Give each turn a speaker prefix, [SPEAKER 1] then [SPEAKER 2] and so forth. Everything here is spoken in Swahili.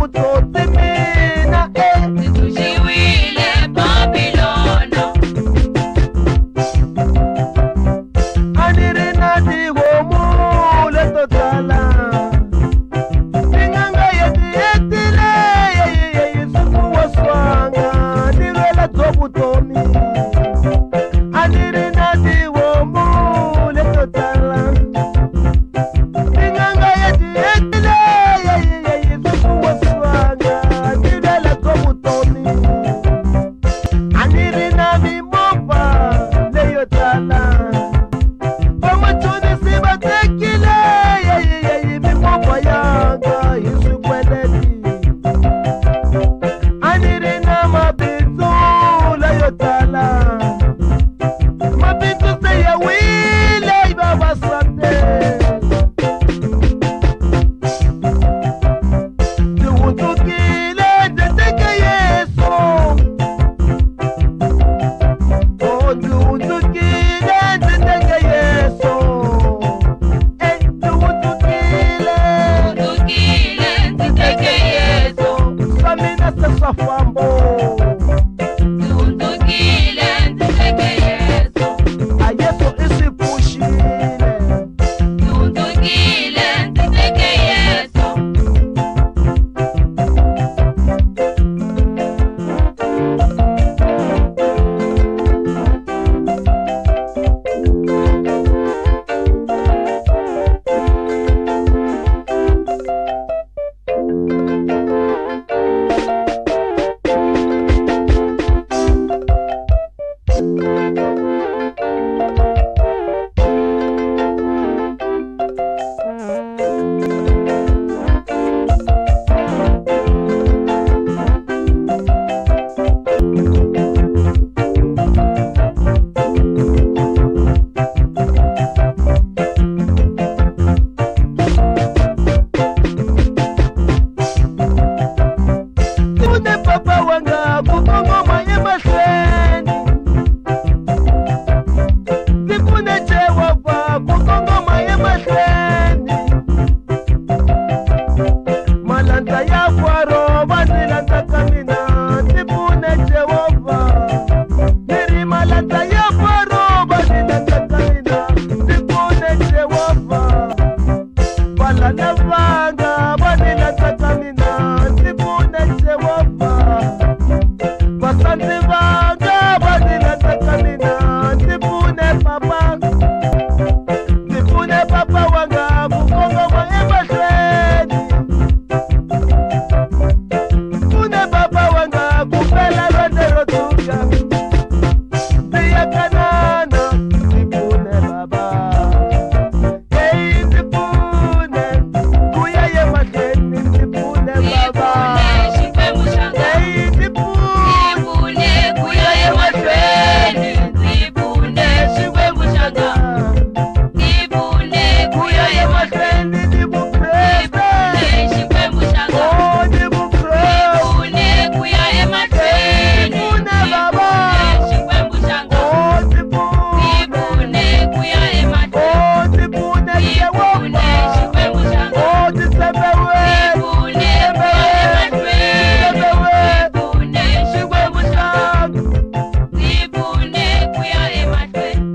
[SPEAKER 1] vutsotsi mina
[SPEAKER 2] Tituxiwile Babilona.
[SPEAKER 1] a ni ri na tihomu leto tala tin'anga yeti hetile swifuwo swanga ni lwela byo vutomi a ni ri na tihomu leto tala tin'anga yeti hetile swifuwo swanga ni lwela byo vutomi a ni ri na mimovha leyo tala vamachonisi va tekile mimovha yanga hi swikweleti a ni ri na mabindzu leyo tala mabindzu se ya wile hi vavasate ndzi hundzukile ndzi teke Yesu ndzi hundzukile ndzi teke Yesu ndzi hundzukile
[SPEAKER 2] Hundukile ndzi teke Yesu.
[SPEAKER 1] swa mina se swa fambo
[SPEAKER 2] Ndzi hundukile ndzi teke Yesu.
[SPEAKER 1] a Yesu i swi pfuxile
[SPEAKER 2] Ndzi hundukile ndzi teke Yesu.
[SPEAKER 1] Pfune papa wanga ku kongoma emahlweni ndzi pfune Jehovha ku kongoma emahlweni malandza ya kwaro va ni landza ka mina ndzi pfune Jehovha ni ri malandza ya kwaro va ni landza ka mina ndzi pfune Jehovha valala vanga va ni landza ka mina ndzi pfune Jehovha vasanzi vanga va ni landza ka mina ndzi pfune papa wanga ku kongoma emahlweni pfune papa wanga ku pela lwandle ro tshuka ndzi ya kanana ndzi pfune baba ndzi pfune ku ya emahlweni ndzi pfune baba
[SPEAKER 2] Ndzi pfune Xikwembu xanga.
[SPEAKER 1] ndzi pfune
[SPEAKER 2] Ndzi pfune ku ya emahlweni. Ndzi pfune Xikwembu xanga. Ndzi pfune ku ya emahlweni.
[SPEAKER 1] emahlweni ni vukreste
[SPEAKER 2] Ndzi pfune Xikwembu xanga.
[SPEAKER 1] ni vukreste
[SPEAKER 2] Pfune ku ya emahlweni.
[SPEAKER 1] Pfune baba.
[SPEAKER 2] Xikwembu xanga.
[SPEAKER 1] ndzi
[SPEAKER 2] Ndzi
[SPEAKER 1] pfune
[SPEAKER 2] pfune ku ya emahlweni.
[SPEAKER 1] ndzi pfune
[SPEAKER 2] Ndzi pfune Xikwembu xanga.
[SPEAKER 1] ndzi tshembewe
[SPEAKER 2] Ndzi pfune ku ya emahlweni. Ndzi pfune Xikwembu xanga. Ndzi pfune ku ya emahlweni.